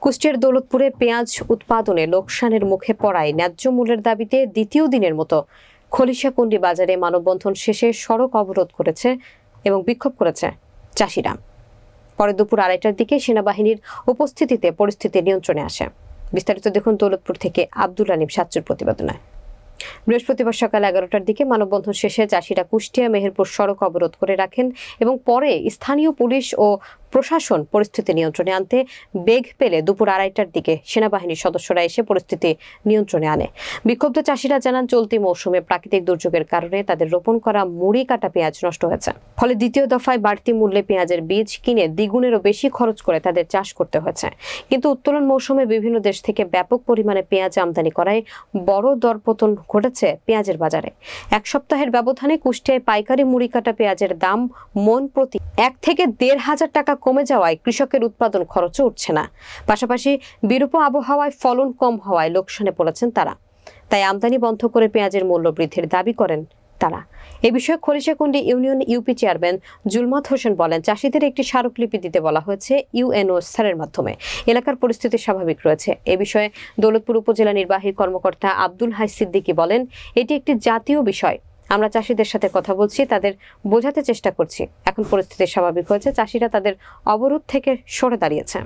কুষ্টিয়ার দৌলতপুরে পেঁয়াজ উৎপাদনে লোকসানের মুখে পড়ায় ন্যায্য মূল্যের দাবিতে দ্বিতীয় দিনের মতো খলিশাকুণ্ডী বাজারে মানববন্ধন শেষে সড়ক অবরোধ করেছে এবং বিক্ষোভ করেছে চাষিরা। পরে দুপুর 2:30টার দিকে সেনাবাহিনীর উপস্থিতিতে পরিস্থিতি নিয়ন্ত্রণে আসে। বিস্তারিত দেখুন দৌলতপুর থেকে আব্দুল রানিম সাচ্চুর প্রতিবেদনে। বৃহস্পতিবার সকাল 11টার দিকে মানববন্ধন শেষে চাষিরা কুষ্টিয়া মেহেরপুর সড়ক অবরোধ করে রাখেন এবং পরে স্থানীয় পুলিশ ও প্রশাসন পরিস্থিতি নিয়ন্ত্রণে আনতে বেগ পেলে দুপুর 2:30টার দিকে সেনাবাহিনীর সদস্যরা এসে পরিস্থিতি নিয়ন্ত্রণে আনে। বিক্ষুব্ধ চাষিরা জানান, চলতি মৌসুমে প্রাকৃতিক দুর্যোগের কারণে তাদের রোপণ করা মুড়ি কাটা পেঁয়াজ নষ্ট হয়েছে। ফলে দ্বিতীয় দফায় বাড়তি মূল্যে পেঁয়াজের বীজ কিনে দ্বিগুণেরও বেশি খরচ করে তাদের চাষ করতে হয়েছে। কিন্তু উত্তোলন মৌসুমে বিভিন্ন দেশ থেকে ব্যাপক পরিমাণে পেঁয়াজ আমদানি করায় বড় দরপতন ঘটেছে পেঁয়াজের বাজারে। এক সপ্তাহের ব্যবধানে কুষ্টিয়ায় পাইকারি মুড়ি কাটা পেঁয়াজের দাম মন প্রতি 1 থেকে 1,500 টাকা কমে যাওয়ায় কৃষকের উৎপাদন খরচও উঠছে না। পাশাপাশি বিরূপ আবহাওয়ায় ফলন কম হওয়ায় লোকসানে পড়েছেন তারা। তাই আমদানি বন্ধ করে পেঁয়াজের মূল্য বৃদ্ধির দাবি করেন তারা। এ বিষয়ে খলিশাকুণ্ডী ইউনিয়ন ইউপি চেয়ারম্যান জুলমাত হোসেন বলেন, চাষিদের একটি স্মারকলিপি দিতে বলা হয়েছে ইউএনও স্যারের মাধ্যমে। এলাকার পরিস্থিতি স্বাভাবিক রয়েছে। এ বিষয়ে দৌলতপুর উপজেলা নির্বাহী কর্মকর্তা আব্দুল হাই সিদ্দিকী বলেন, এটি একটি জাতীয় বিষয়। আমরা চাষিদের সাথে কথা বলছি, তাদের বোঝাতে চেষ্টা করছি। এখন পরিস্থিতি স্বাভাবিক হয়েছে, চাষিরা তাদের অবরোধ থেকে সরে দাঁড়িয়েছে।